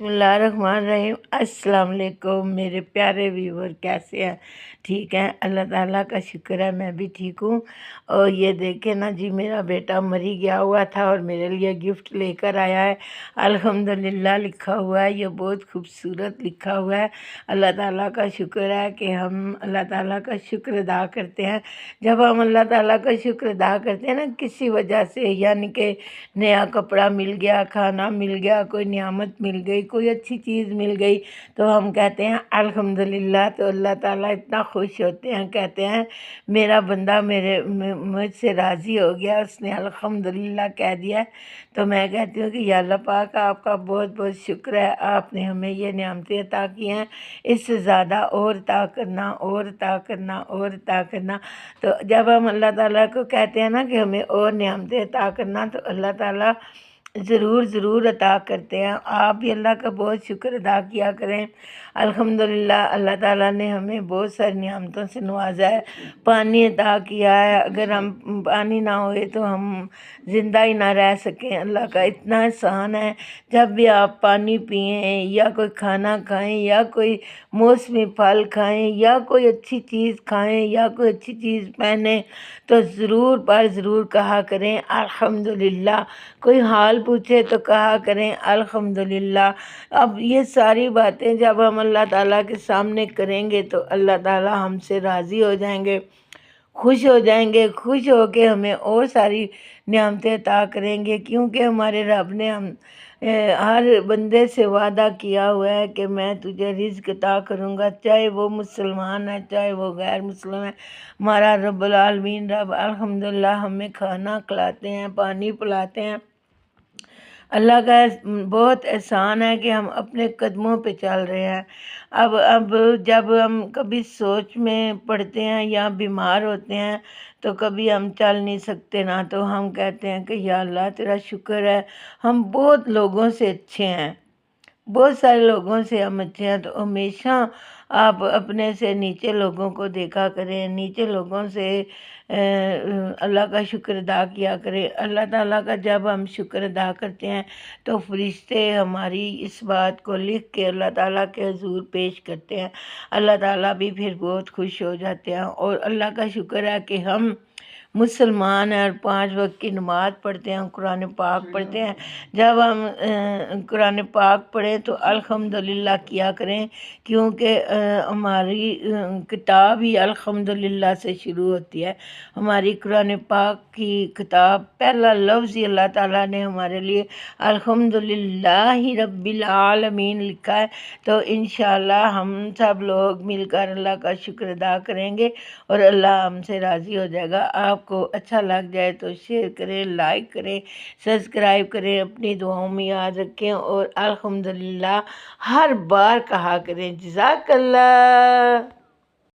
बिस्मिल्लाहिर्रहमानिर्रहीम। अस्सलाम वालेकुम मेरे प्यारे व्यूवर, कैसे हैं? ठीक हैं, अल्लाह ताला का शुक्र है, मैं भी ठीक हूँ। और ये देखें ना जी, मेरा बेटा मरी गया हुआ था और मेरे लिए गिफ्ट लेकर आया है। अल्हम्दुलिल्लाह लिखा हुआ है, ये बहुत खूबसूरत लिखा हुआ है। अल्लाह ताला का शुक्र है कि हम अल्लाह ताला का शुक्र अदा करते हैं। जब हम अल्लाह ताला का शुक्र अदा करते हैं ना, किसी वजह से, यानी कि नया कपड़ा मिल गया, खाना मिल गया, कोई नियामत मिल गई, कोई अच्छी चीज़ मिल गई, तो हम कहते हैं अल्हम्दुलिल्लाह। तो अल्लाह ताला इतना खुश होते हैं, कहते हैं मेरा बंदा मुझसे राज़ी हो गया, उसने अल्हम्दुलिल्लाह कह दिया है। तो मैं कहती हूँ कि या अल्लाह पाक, आपका बहुत बहुत शुक्र है, आपने हमें ये नियामतें अता की हैं। इससे ज़्यादा और अता करना, और अता करना, और अता करना। तो जब हम अल्लाह ताला को कहते हैं ना कि हमें और नियामतें अता करना, तो अल्लाह ताला ज़रूर ज़रूर अता करते हैं। आप भी अल्लाह का बहुत शुक्र अदा किया करें। अल्हम्दुलिल्लाह, अल्लाह ताला ने हमें बहुत सारी नियामतों से नवाजा है। पानी अता किया है, अगर हम पानी ना होए तो हम ज़िंदा ही ना रह सकें। अल्लाह का इतना एहसान है। जब भी आप पानी पिएं, या कोई खाना खाएं, या कोई मौसमी फल खाएं, या कोई अच्छी चीज़ खाएं, या कोई अच्छी चीज़ पहनें, तो ज़रूर पर ज़रूर कहा करें अल्हम्दुलिल्लाह। कोई हाल पूछे तो कहा करें अल्हम्दुलिल्लाह। अब ये सारी बातें जब हम अल्लाह ताला के सामने करेंगे तो अल्लाह ताला हमसे राज़ी हो जाएंगे, खुश हो जाएंगे। खुश होके हमें और सारी नियामतें अता करेंगे, क्योंकि हमारे रब ने हर बंदे से वादा किया हुआ है कि मैं तुझे रिज़्क़ अता करूँगा, चाहे वो मुसलमान है, चाहे वो गैर मुस्लिम है। हमारा रब्बुल आलमीन रब अल्हम्दुलिल्लाह हमें खाना खिलाते हैं, पानी पिलाते हैं। अल्लाह का बहुत एहसान है कि हम अपने कदमों पे चल रहे हैं। अब जब हम कभी सोच में पड़ते हैं या बीमार होते हैं, तो कभी हम चल नहीं सकते ना, तो हम कहते हैं कि या अल्लाह तेरा शुक्र है, हम बहुत लोगों से अच्छे हैं, बहुत सारे लोगों से हम अच्छे हैं। तो हमेशा आप अपने से नीचे लोगों को देखा करें, नीचे लोगों से अल्लाह का शुक्र अदा किया करें। अल्लाह ताला का जब हम शुक्र अदा करते हैं तो फरिश्ते हमारी इस बात को लिख के अल्लाह ताला के हुजूर पेश करते हैं। अल्लाह ताला भी फिर बहुत खुश हो जाते हैं। और अल्लाह का शुक्र है कि हम मुसलमान हैं और 5 वक्त की नमाज़ पढ़ते हैं, कुरान पाक पढ़ते हैं। जब हम कुरान पाक पढ़ें तो अल्हम्दुलिल्लाह किया करें, क्योंकि हमारी किताब ही अल्हम्दुलिल्लाह से शुरू होती है। हमारी कुरान पाक की किताब पहला लफ्ज़ ही अल्लाह ताला ने हमारे लिए अल्हम्दुलिल्लाहि रब्बिल आलमीन लिखा है। तो इंशाअल्लाह हम सब लोग मिलकर अल्लाह का शुक्र अदा करेंगे और अल्लाह हमसे राज़ी हो जाएगा। आपको अच्छा लग जाए तो शेयर करें, लाइक करें, सब्सक्राइब करें, अपनी दुआओं में याद रखें और अल्हम्दुलिल्लाह हर बार कहा करें जज़ाकल्लाह।